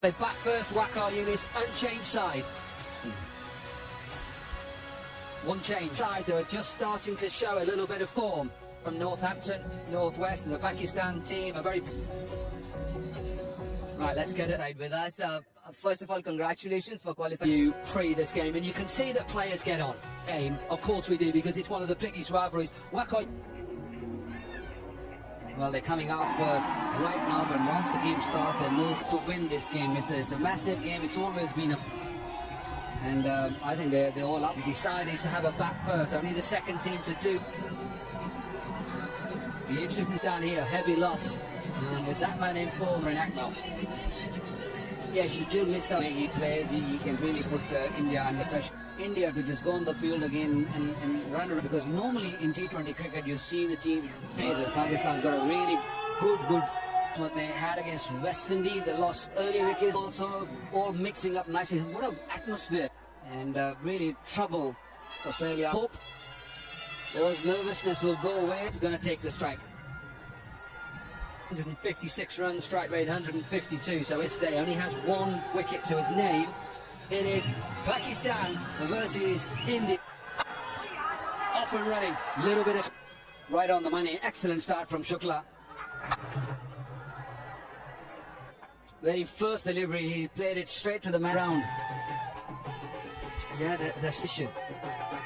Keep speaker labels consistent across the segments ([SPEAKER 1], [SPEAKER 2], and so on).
[SPEAKER 1] The back first WAKR units, unchanged side. One change side, they are just starting to show a little bit of form from Northampton, Northwest, and the Pakistan team are very... Right, let's get it
[SPEAKER 2] With us. First of all, congratulations for qualifying.
[SPEAKER 1] you pre this game, and you can see that players get on. Game, of course we do, because it's one of the biggest rivalries. WAKR...
[SPEAKER 2] Well, they're coming up right now, but once the game starts, they move to win this game. It's a massive game. It's always been a... And I think they're all up.
[SPEAKER 1] Decided to have a back first, only the second team to do. The interest is down here, heavy loss. And with that man in form, in Akmal.
[SPEAKER 2] Yeah, Shajil missed out. He plays, he can really put India under pressure. India to just go on the field again and run around, because normally in T20 cricket you see the team plays. Pakistan's got a really good what they had against West Indies. They lost early wickets, also all mixing up nicely. What an atmosphere, and really trouble Australia. Hope those nervousness will go away. It's going to take the strike.
[SPEAKER 1] 156 runs, strike rate 152, so it's there. Only has one wicket to his name. It is Pakistan versus India. Off and running, little bit of...
[SPEAKER 2] Right on the money. Excellent start from Shukla. Very first delivery, he played it straight to the round.
[SPEAKER 1] Yeah, the decision.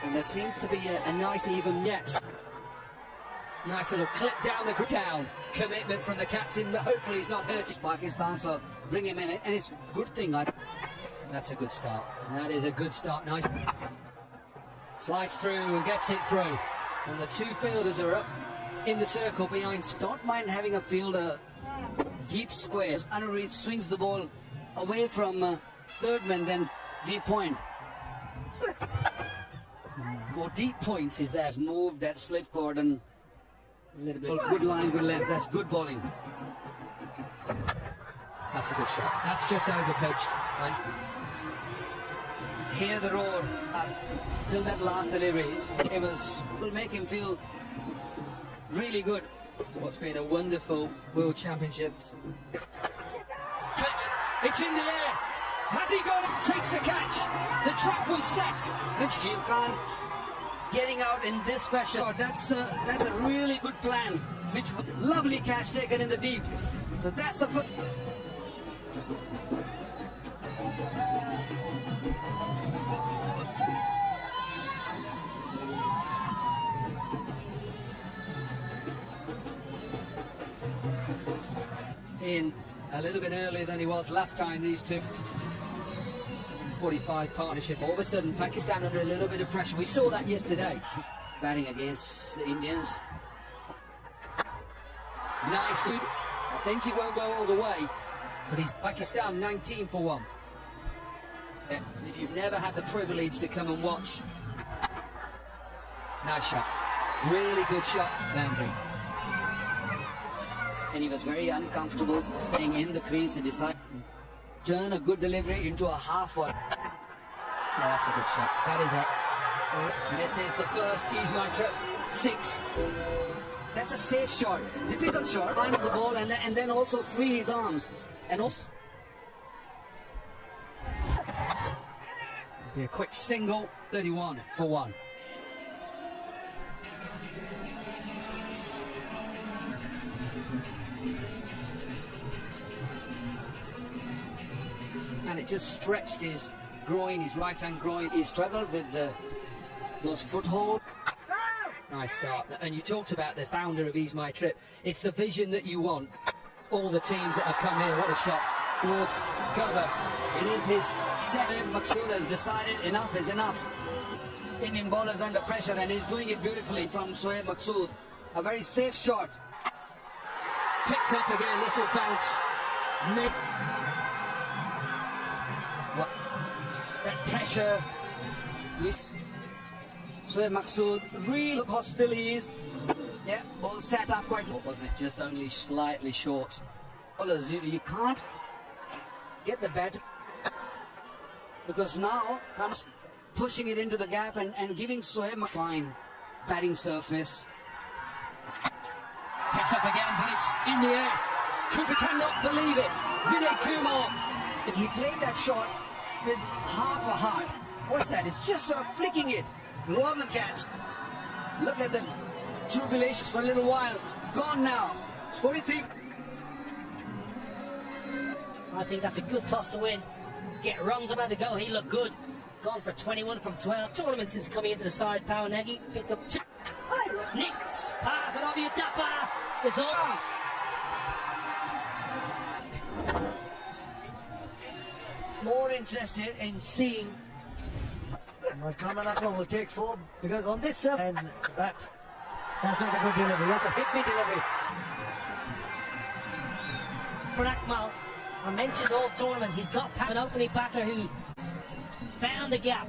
[SPEAKER 1] And there seems to be a nice even net. Nice little clip down the down. Commitment from the captain, but hopefully he's not hurt.
[SPEAKER 2] Pakistan, so bring him in, and it's a good thing.
[SPEAKER 1] That's a good start. That is a good start. Nice. Slice through and gets it through. And the two fielders are up in the circle behind.
[SPEAKER 2] Don't mind having a fielder deep squares. Anureed swings the ball away from third man, then deep point.
[SPEAKER 1] More deep points is there.
[SPEAKER 2] Has moved that slip cord and a little bit good line, good length. That's good bowling.
[SPEAKER 1] That's a good shot. That's just over pitched. Right?
[SPEAKER 2] Hear the roar till that last delivery. It will make him feel really good.
[SPEAKER 1] What's been a wonderful World Championships. Clips. It's in the air. Has he got it? Takes the catch. The trap was set.
[SPEAKER 2] Which Jim Khan getting out in this fashion. That's a really good plan. Which lovely catch taken in the deep. So that's a foot.
[SPEAKER 1] In a little bit earlier than he was last time, these two. 45 partnership. All of a sudden, Pakistan under a little bit of pressure. We saw that yesterday.
[SPEAKER 2] Batting against the Indians.
[SPEAKER 1] Nice. I think he won't go all the way, but he's Pakistan 19 for 1. If you've never had the privilege to come and watch. Nice shot. Really good shot, Landry.
[SPEAKER 2] And he was very uncomfortable staying in the crease. He decided to turn a good delivery into a half one.
[SPEAKER 1] Yeah, that's a good shot. That is it. This is the first Ismail trip. 6.
[SPEAKER 2] That's a safe shot. Difficult shot. Find the ball and then also free his arms. And also...
[SPEAKER 1] Be a quick single. 31 for 1. And it just stretched his groin, his right-hand groin.
[SPEAKER 2] He struggled with those footholds.
[SPEAKER 1] Nice start. And you talked about the founder of Ease My Trip. It's the vision that you want. All the teams that have come here, what a shot. Towards cover. It is his second.
[SPEAKER 2] Maqsood has decided enough is enough. Indian bowlers under pressure, and he's doing it beautifully from Shoaib Maqsood. A very safe shot.
[SPEAKER 1] Picked up again, this will bounce.
[SPEAKER 2] That pressure. Shoaib Maqsood, really look how still he is. Yeah, ball sat up quite well,
[SPEAKER 1] wasn't it? Just only slightly short.
[SPEAKER 2] Bowlers, you can't get the bat because now comes pushing it into the gap and giving Shoaib a fine batting surface.
[SPEAKER 1] Picks up again, but it's in the air. Cooper cannot believe it. Vinay Kumar
[SPEAKER 2] He played that shot with half a heart. What's that? It's just sort of flicking it rather than catch. Look at the jubilations for a little while. Gone now. It's 43.
[SPEAKER 3] I think that's a good toss to win. Get runs about to go. He looked good. Gone for 21 from 12. Tournament since coming into the side. Pawanegi picked up 2. Nicked. Pass it over Yutapa. It's all.
[SPEAKER 2] More interested in seeing what Kamalakma will take 4, because on this surface, that's not a good delivery. That's a hit-me delivery.
[SPEAKER 3] For Akmal, I mentioned all tournaments. He's got an opening batter who found the gap.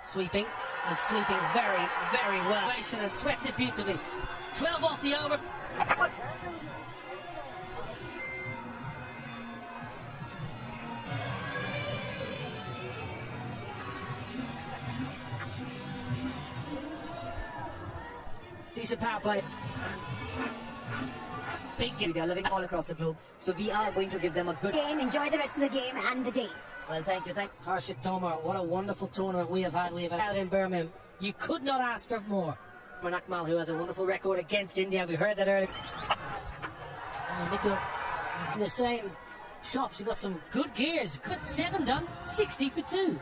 [SPEAKER 3] Sweeping, and sweeping very, very well. And swept it beautifully. 12 off the over. Decent power play.
[SPEAKER 4] They are living all across the globe, so we are going to give them a good game. Enjoy the rest of the game and the day. Well, thank you.
[SPEAKER 3] Harshit Tomar, what a wonderful tournament we have had. Out in Birmingham. You could not ask for more. Akmal, who has a wonderful record against India, we heard that earlier. Nikhil, in the same shops, he got some good gears. Good 7 done, 60 for 2.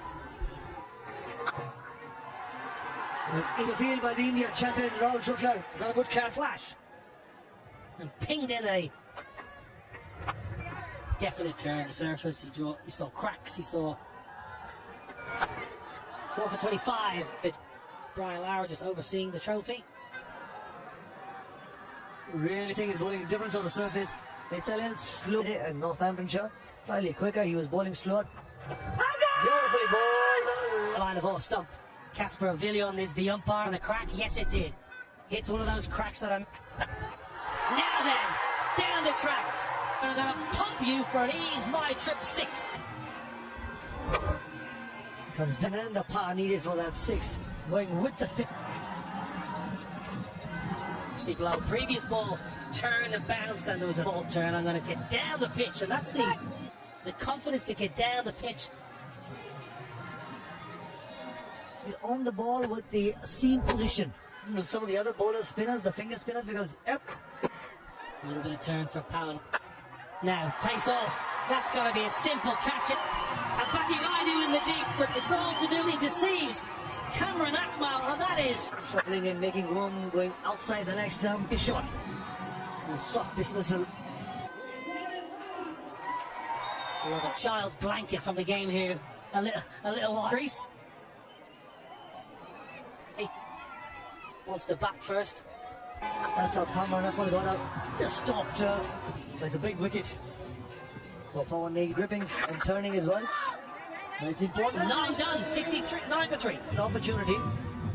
[SPEAKER 2] In the field by the India champion Rahul Shukla. Got a good catch.
[SPEAKER 3] Flash. And pinged in a definite turn. The surface, he saw cracks, he saw 4 for 25. Brian Lauer just overseeing the trophy.
[SPEAKER 2] Really seeing his bowling difference on the surface. It's a little slow in Northamptonshire. Slightly quicker, he was bowling slower. Beautifully bowled.
[SPEAKER 3] Line of off stump. Casper Avilion is the umpire on the crack. Yes, it did. Hits one of those cracks that I'm. Now then, down the track. I'm going to pump you for an Ease My Trip 6.
[SPEAKER 2] Comes down and the power needed for that 6. Going with the spin.
[SPEAKER 3] Steve Lowe, previous ball turned and bounced, and there was a ball turn. I'm going to get down the pitch, and that's the confidence to get down the pitch.
[SPEAKER 2] He's on the ball with the seam position. Some of the other bowlers, spinners, the finger spinners, because
[SPEAKER 3] a little bit of turn for Powan. Now, pace off. That's got to be a simple catch. And Bati Raidu in the deep, but it's all to do. He deceives Cameron Akmal, and that is
[SPEAKER 2] shuffling in, making room, going outside the leg stump. His shot. And soft dismissal.
[SPEAKER 3] A child's blanket from the game here. A little crease. He wants the bat first.
[SPEAKER 2] That's how Cameron Akmal got out. Just stopped. It's a big wicket for Pawan Negi, grippings and turning as well. But it's important.
[SPEAKER 3] 9 done, 63, 9 for 3.
[SPEAKER 2] An opportunity.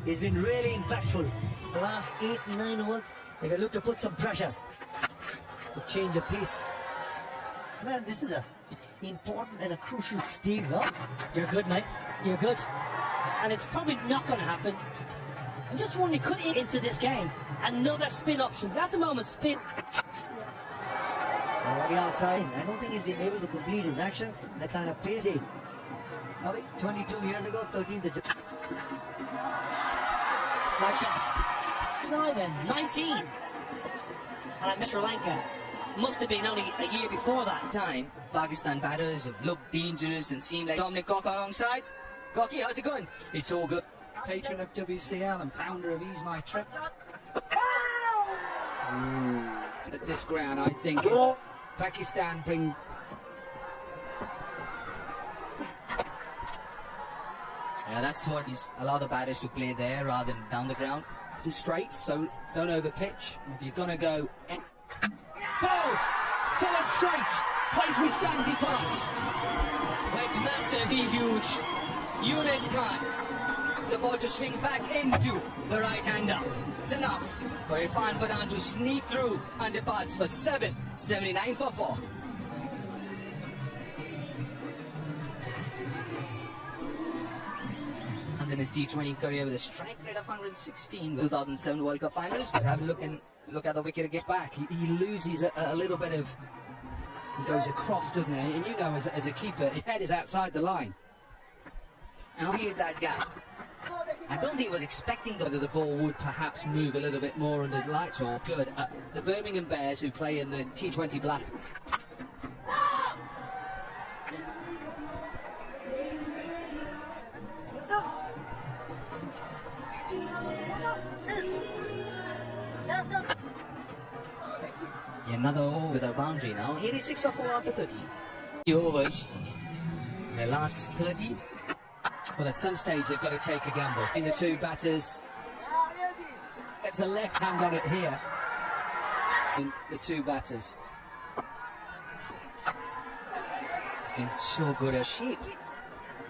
[SPEAKER 2] He's been really impactful. The last 8, 9 overs, they can look to put some pressure to change of pace. Man, this is a important and a crucial stage.
[SPEAKER 3] You're good, mate. You're good. And it's probably not going to happen. I'm just wondering, could he into this game another spin option? At the moment, spin.
[SPEAKER 2] Already outside. I don't think he's been able to complete his action. The kind of pace he. 22 years ago, 13th of July.
[SPEAKER 3] Nice shot. Then 19. And I miss Sri Lanka. Must have been only a year before that.
[SPEAKER 1] Time, Pakistan batters have looked dangerous and seemed like Dominic Cock alongside. Cocky, how's it going? It's all good. Patron of WCL and founder of Ease My Trip. At this ground, I think if Pakistan bring. Yeah, that's what he's allowed the batters to play there rather than down the ground. Straight, so don't over pitch. If you're gonna go. Bowled! Forward straight! Plays with stand departs. It's massively huge. Yunus Khan. The ball to swing back into the right-hander. It's enough for Irfan Pathan to sneak through and departs for 7, 79 for 4. In his T20 career with a strike rate of 116, 2007 World Cup Finals. But have a look at the wicket again. Back, he loses a little bit of He goes across, doesn't he? And you know, as a keeper, his head is outside the line.
[SPEAKER 2] And cleared that gap. I don't think he was expecting
[SPEAKER 1] Whether the ball would perhaps move a little bit more under the lights or good. The Birmingham Bears, who play in the T20 Blast.
[SPEAKER 2] Another over with a boundary now. 86 for 4 after 30. The overs. The last 30.
[SPEAKER 1] Well, at some stage they've got to take a gamble. In the two batters, it's a left hand on it here. In the two batters.
[SPEAKER 2] It's been so good a shape.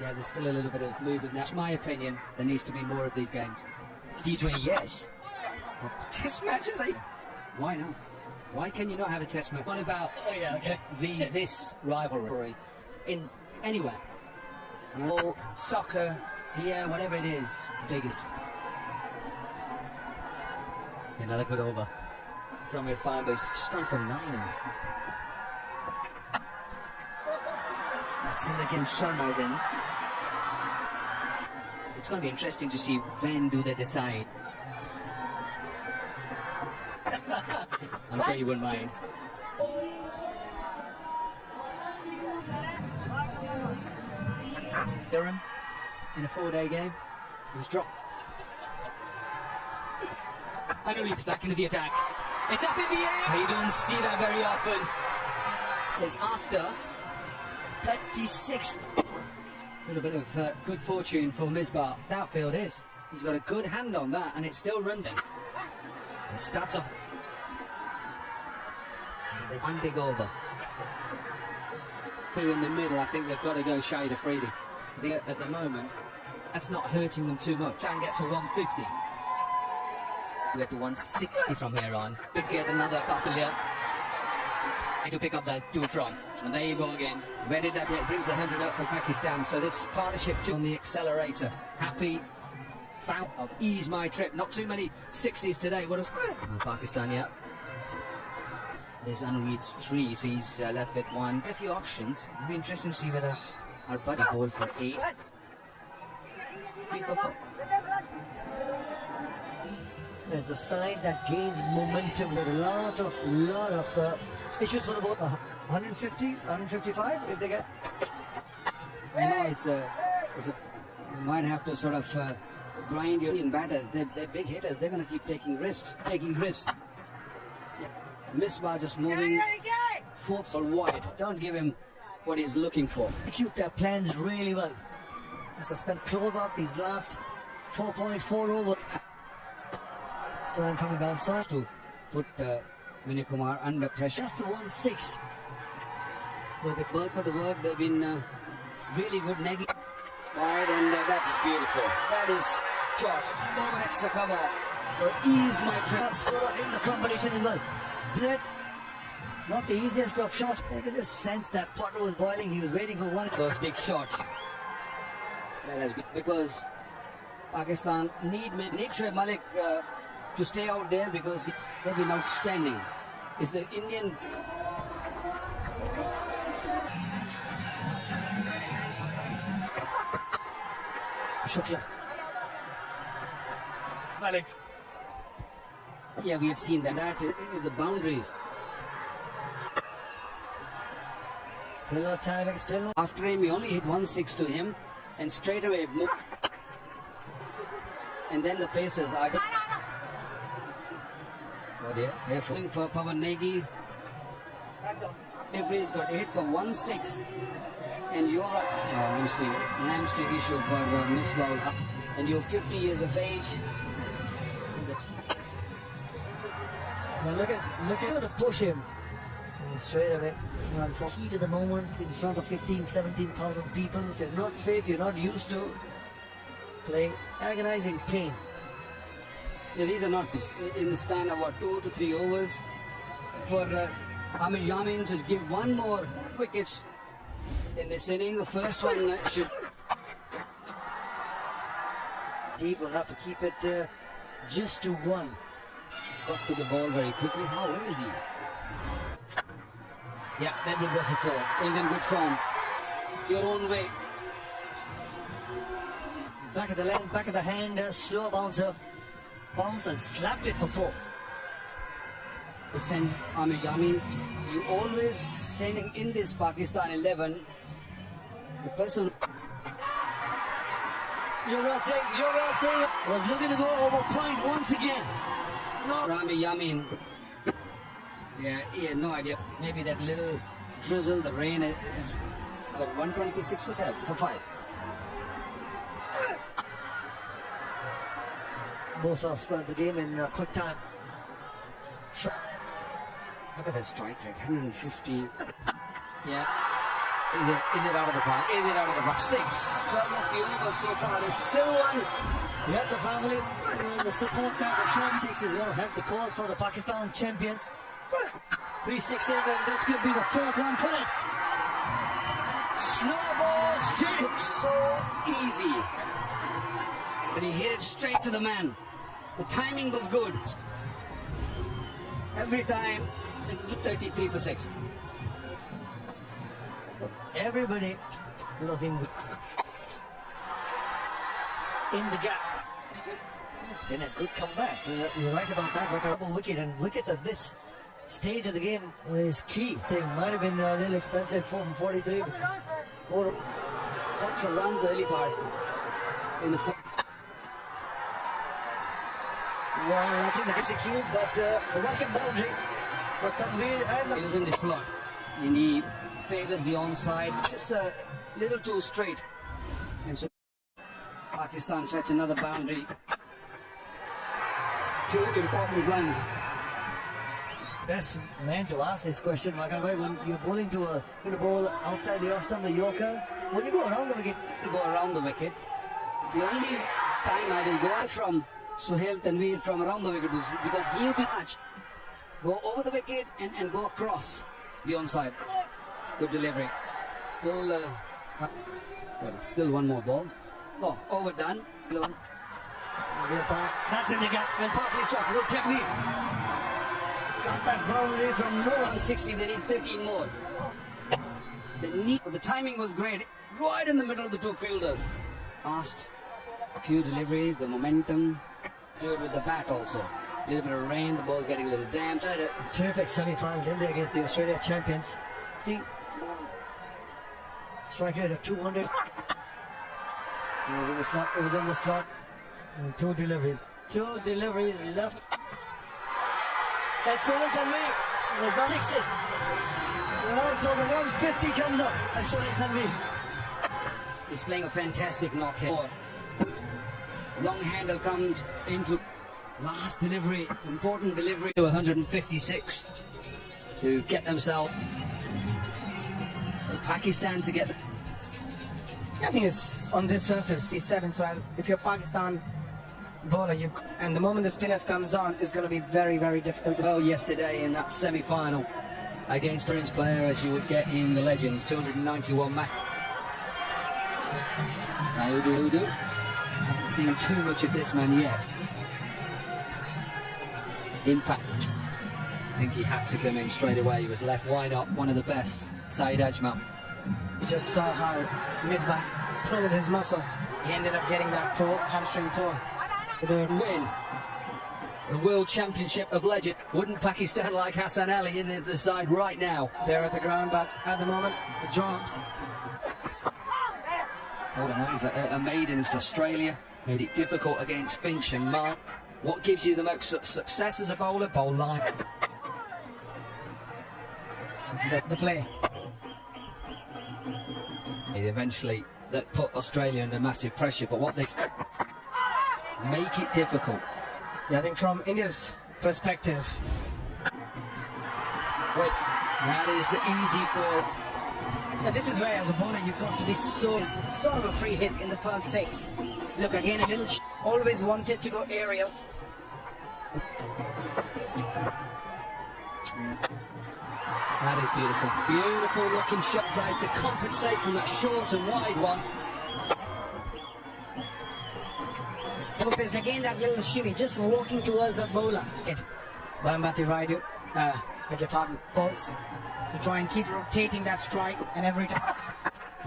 [SPEAKER 1] Yeah, there's still a little bit of movement. That's my opinion. There needs to be more of these games.
[SPEAKER 2] T20, yes. Test matches,
[SPEAKER 1] Why not? Why can you not have a test match? What about this rivalry in anywhere? All soccer here, whatever it is, biggest.
[SPEAKER 2] Another good over from your farmers. Just gone for 9. That's in again. Sharma's in. It's going to be interesting to see when do they decide. I'm sure you wouldn't mind.
[SPEAKER 1] Durham in a 4-day game. He was dropped.
[SPEAKER 2] And Leaps back into the attack. It's up in the air! You don't see that very often. It's after 36.
[SPEAKER 1] A little bit of good fortune for Misbah. Outfield is. He's got a good hand on that, and it still runs in.
[SPEAKER 2] It starts off. One big over.
[SPEAKER 1] Here in the middle, I think they've got to go Shade Afridi. At the moment, that's not hurting them too much. Try and get to 150.
[SPEAKER 2] We get to 160 from here on. Could get another couple here. To pick up that 2 from. And there you go again. Where did that
[SPEAKER 1] It brings the 100 up for Pakistan. So this partnership on the accelerator. Happy foul of ease my trip. Not too many 60s today. What is
[SPEAKER 2] Pakistan, yeah. There's Anuid's 3, so he's left with 1. A few options. It'll be interesting to see whether our buddy bowled for 8. 3 for 4.
[SPEAKER 5] There's a side that gains momentum with a lot of issues for the ball. 150, 155 if they get.
[SPEAKER 2] I know it's a you might have to sort of grind your Indian batters. They're big hitters. They're going to keep taking risks. Misbah just moving 4th or wide. Don't give him what he's looking for.
[SPEAKER 5] Execute their plans really well. Must have spent close out these last 4.4 over. So I'm coming down south
[SPEAKER 2] To put Vinay Kumar under pressure.
[SPEAKER 5] just to 1-6.
[SPEAKER 2] With the bulk of the work, they've been really good negging wide, and that is beautiful. That is shot. No extra cover. Ease my trap.
[SPEAKER 5] Top scorer in the competition as well. That not the easiest of shots. I could just sense that pot was boiling. He was waiting for one.
[SPEAKER 2] Those big shots. That has been because Pakistan need Shoaib Malik to stay out there because they've been outstanding. Is the Indian
[SPEAKER 5] Shukla.
[SPEAKER 2] Malik? Yeah, we have seen that. That is the boundaries.
[SPEAKER 5] Still no timing, still no.
[SPEAKER 2] After him, we only hit 1-6 to him, and straight away moved. And then the paces are. Oh dear, careful for Pawan Negi. Everybody's got hit for 1-6, and you're hamstring issue for Misbah, and you're 50 years of age.
[SPEAKER 5] Now look at to push him. And straight away. Heat at the moment in front of 17,000 people. If you're not fit, you're not used to playing agonizing pain.
[SPEAKER 2] Yeah, these are not in the span of what, 2 to 3 overs for Amir Yamin to give one more wicket in this inning. The first one should.
[SPEAKER 5] He will have to keep it just to 1.
[SPEAKER 2] Got to the ball very quickly. How is he? Yeah, then he'll go for four. He's in good form. Your own way.
[SPEAKER 5] Back of the length, back of the hand, slow bouncer. Bounce and slapped it for four.
[SPEAKER 2] Listen, I mean, you always sending in this Pakistan 11, the person.
[SPEAKER 5] You're right saying, was looking to go over point once again. No.
[SPEAKER 2] Rami Yamin. Yeah, he had no idea. Maybe that little drizzle, the rain is about 126 for 5.
[SPEAKER 5] Both of the game in quick time.
[SPEAKER 2] Look at that strike rate, 150. Yeah. Is it out of the park? Is it out of the park? 6. 12 off the over so far. There's still one.
[SPEAKER 5] You have the family, the support there for Sean 6 is going to help the cause for the Pakistan champions. 3 sixes, and this could be the fourth one. Put it.
[SPEAKER 2] Slow ball straight. Looks so easy. But he hit it straight to the man. The timing was good. Every time, 33 for 6.
[SPEAKER 5] So everybody looking in the gap. It's been a good comeback. You're right about that. Like a wicket, and wickets at this stage of the game is key. It might have been a little expensive, 4 for 43. Or
[SPEAKER 2] for runs early part in the.
[SPEAKER 5] Well, I think they execute, but the welcome boundary for Tanveer and
[SPEAKER 2] He was in the slot, and he favors the onside, just a little too straight. And so Pakistan fetch another boundary. 2 important runs.
[SPEAKER 5] Best man to ask this question, Makan bhai, when you're bowling to a ball outside the off stump, the Yorker, when you go around the wicket,
[SPEAKER 2] To go around the wicket. The only time I will go from Suhail Tanveer from around the wicket was because he'll be touched. Go over the wicket and go across the onside. Good delivery. Still one more ball. Oh, overdone.
[SPEAKER 5] that's in the gap, and partly struck, good technique. Got that boundary from no one.
[SPEAKER 2] 160, they need 13 more. The timing was great. Right in the middle of the 2 fielders. Fast. A few deliveries, the momentum. Do it with the bat also. A little bit of rain, the ball's getting a little damp.
[SPEAKER 5] Had a terrific semi-final in there against the Australia champions. Strike rate of 200. It was in the slot. It was in the slot. And 2 deliveries. 2 deliveries left. That's all it can make. It was 6s. And also the 150 comes up. That's all it can be.
[SPEAKER 2] He's playing a fantastic knock here. Long handle comes into last delivery, important delivery.
[SPEAKER 1] To 156 to get themselves. So Pakistan to get.
[SPEAKER 6] I think it's on this surface, C7, so if you're Pakistan bowler, and the moment the spinners comes on, it's going to be very, very difficult.
[SPEAKER 1] Well, yesterday in that semi-final against Prince player, as you would get in the Legends, 291 match. Udu. Haven't seen too much of this man yet. Impact. I think he had to come in straight away. He was left wide up, one of the best. Saeed Ajmal.
[SPEAKER 6] You just saw how Misbah pulled his muscle. He ended up getting that hamstring torn.
[SPEAKER 1] Win the World Championship of Legends. Wouldn't Pakistan like Hassan Ali in the side right now?
[SPEAKER 6] They're at the ground, but at the moment, the jaunt.
[SPEAKER 1] Hold on over a maidens to Australia. Made it difficult against Finch and Mark. What gives you the most success as a bowler? Bowl line.
[SPEAKER 6] The play.
[SPEAKER 1] Eventually, that put Australia under massive pressure, but what they make it difficult.
[SPEAKER 6] Yeah, I think from India's perspective,
[SPEAKER 1] Wait, that is easy for.
[SPEAKER 6] this is where as a bowler you've got to be sort of a free hit in the first 6. Look again, a little always wanted to go aerial.
[SPEAKER 1] That is beautiful. Beautiful looking shot, tried to compensate from that short and wide one.
[SPEAKER 6] Again, that little shimmy, just walking towards the bowler. Bambati Raidu, beg your pardon, balls. to try and keep rotating that strike, and every time.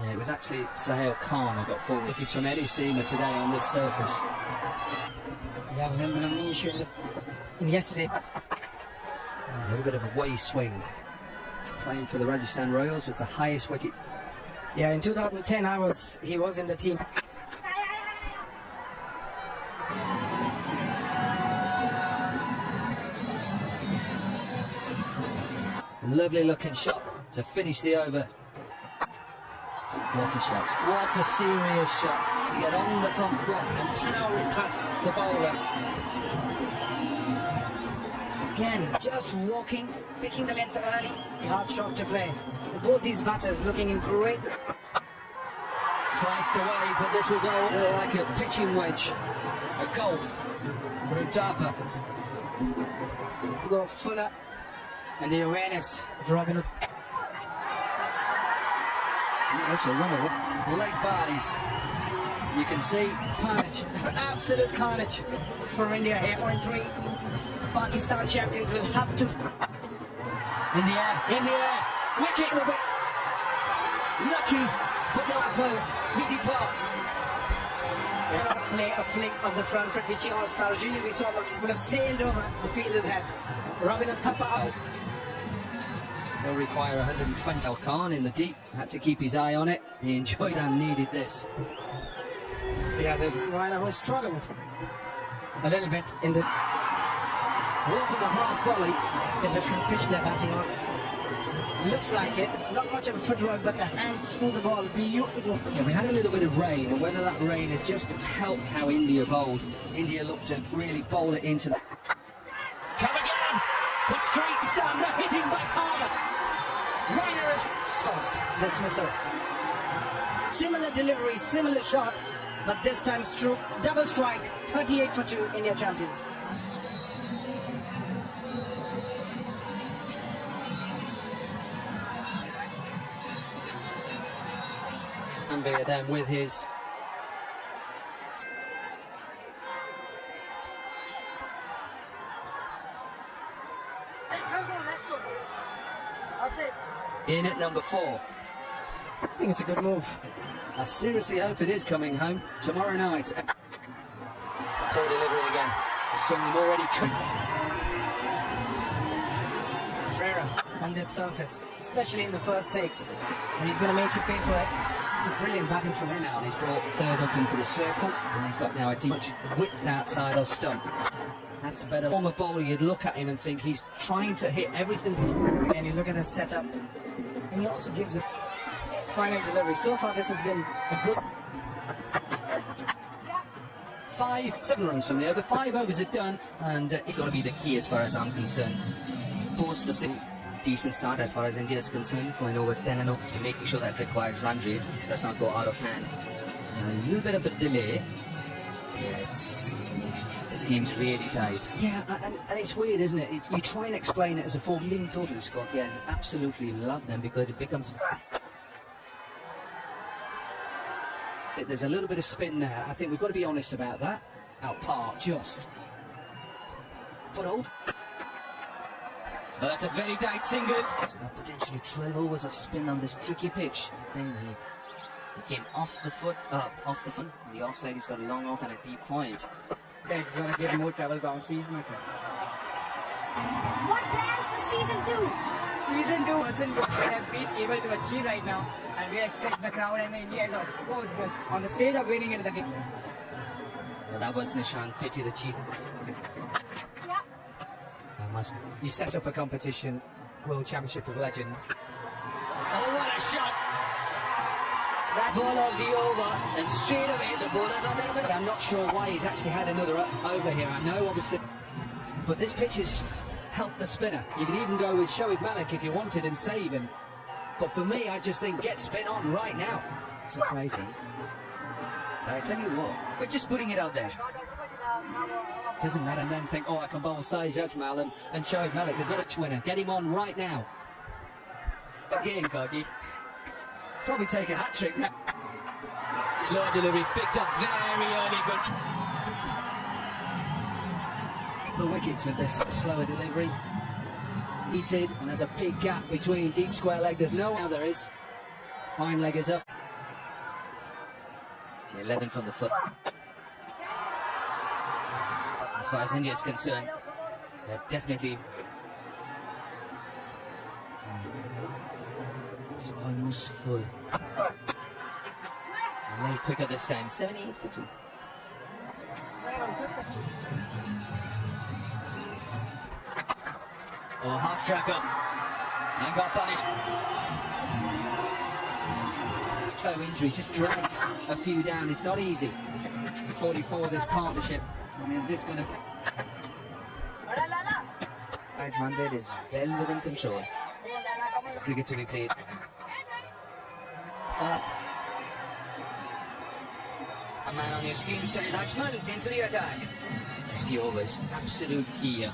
[SPEAKER 1] Yeah, it was actually Sahel Khan who got forward. He's from any seamer today on this surface.
[SPEAKER 6] Yeah, a little bit of knee issue in yesterday.
[SPEAKER 1] A little bit of a way swing. Playing for the Rajasthan Royals was the highest wicket.
[SPEAKER 6] Yeah, in 2010 he was in the team.
[SPEAKER 1] Lovely looking shot to finish the over. What a shot. What a serious shot to get on the front foot and power it past the bowler.
[SPEAKER 6] Again, just walking, picking the length early, a hard shot to play. Both these batters looking in great.
[SPEAKER 1] Sliced away, but this will go like a pitching wedge. A golf for Utapa.
[SPEAKER 6] Go fuller, and the awareness of Robin.
[SPEAKER 1] That's a runner. Leg buys. You can see
[SPEAKER 6] Carnage, absolute carnage for India here. 0.3. Pakistan champions will have to.
[SPEAKER 1] in the air. Wicket will be lucky, but he departs.
[SPEAKER 6] Play a flick of the front foot, which he all Sarjini we saw would have sailed over the fielder's head. Robin Thapa out.
[SPEAKER 1] Still require 120. Al Khan in the deep, had to keep his eye on it. He enjoyed and needed this.
[SPEAKER 6] Yeah, there's Raina who struggled a little bit in the.
[SPEAKER 1] Wasn't a half volley.
[SPEAKER 6] A different pitch they're batting on. Looks like it. Not much of a footwork, but the hands through the ball. Beautiful.
[SPEAKER 1] Yeah, we had a little bit of rain, and whether that rain has just helped how India bowled. India looked to really bowl it into the. Come again! Put straight to stand, they're hitting back hard. Rainer is soft.
[SPEAKER 6] Dismissal. Similar delivery, similar shot, but this time stroke. Double strike. 38 for 2. India champions.
[SPEAKER 1] Ambia then with his. In at number 4.
[SPEAKER 6] I think it's a good move.
[SPEAKER 1] I seriously hope it is coming home tomorrow night. Poor delivery again. Some already
[SPEAKER 6] Rera on this surface, especially in the first 6, and he's going to make you pay for it. This is brilliant batting from him now.
[SPEAKER 1] He's brought third up into the circle, and he's got now a deep width outside of stump. That's a better former bowler. You'd look at him and think he's trying to hit everything.
[SPEAKER 6] And you look at the setup, and he also gives a final delivery. So far, this has been a good.
[SPEAKER 1] 7 runs from the over. 5 overs are done, and it's got to be the key as far as I'm concerned. Force the decent start as far as India is concerned, going over 10 and up, and making sure that required run rate does not go out of hand. A little bit of a delay. Yeah, this game's really tight. Yeah, and it's weird, isn't it? You try and explain it as a form. Lim Dodu, Scott, yeah, absolutely love them because it becomes. There's a little bit of spin there. I think we've got to be honest about that. Out par, just. But old. Well, that's a very tight single. So that potentially 12 overs of spin on this tricky pitch. Then he came off the foot, off the foot. On the offside, he's got a long off and a deep point.
[SPEAKER 6] It's going to give more travel boundaries, my friend.
[SPEAKER 4] What plans for season 2?
[SPEAKER 7] Season 2 wasn't what we have been able to achieve right now, and we expect the crowd and India is of course on the stage of winning into the game.
[SPEAKER 1] Well, that was Nishant Pity, the chief.
[SPEAKER 4] Yeah.
[SPEAKER 1] You set up a competition, World Championship of Legend.
[SPEAKER 2] Oh, what a shot! That ball of the over, and straight away the bowler's on there.
[SPEAKER 1] But I'm not sure why he's actually had another over here. I know, obviously, but this pitch has helped the spinner. You could even go with Shoaib Malik if you wanted and save him. But for me, I just think get spin on right now.
[SPEAKER 2] Surprising. But I tell you what, we're just putting it out there.
[SPEAKER 1] Doesn't matter, and then think, oh, I can bowl Sai Jajmal and Shoaib Malik. They've got a winner. Get him on right now.
[SPEAKER 2] Again, Kagi.
[SPEAKER 1] Probably take a hat-trick now.
[SPEAKER 2] Slow delivery, picked up very early, but
[SPEAKER 1] The wickets with this slower delivery. Heated, and there's a big gap between deep square leg. There's no now there is. Fine leg is up.
[SPEAKER 2] 11 from the foot. As far as India is concerned, they're definitely. It's almost full. A little quicker this time. 78-50. Oh, half track up and got punished.
[SPEAKER 1] His toe injury just dragged a few down. It's not easy. 44 this partnership. And is this going to?
[SPEAKER 2] Right, 100 is well within control. Cricket to be played. Up. A man on your screen said Ajmal into the attack. Next few overs, absolute key here.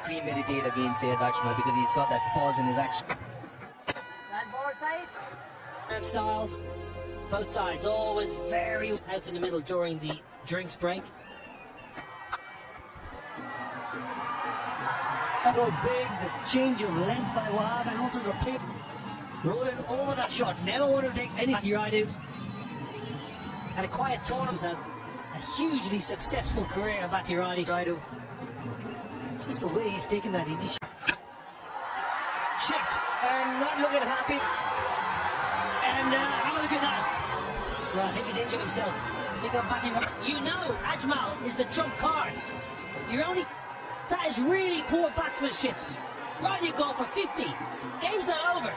[SPEAKER 2] Premeditate against Syed Ajmal because he's got that pause in his action.
[SPEAKER 3] Styles, both sides always very out in the middle during the drinks break.
[SPEAKER 5] Go big, the change of length by Wahab and also the pick. Rolling over that shot, never want to take any.
[SPEAKER 3] Raidu had a quiet tournament, a hugely successful career at Raidu.
[SPEAKER 5] Just the way he's taken that initiative. Check, and not looking happy. And have a look at that.
[SPEAKER 3] Well, I think he's injured himself. I think I'm batting. You know, Ajmal is the trump card. You're only. That is really poor batsmanship. Raidu gone for 50. Game's not over.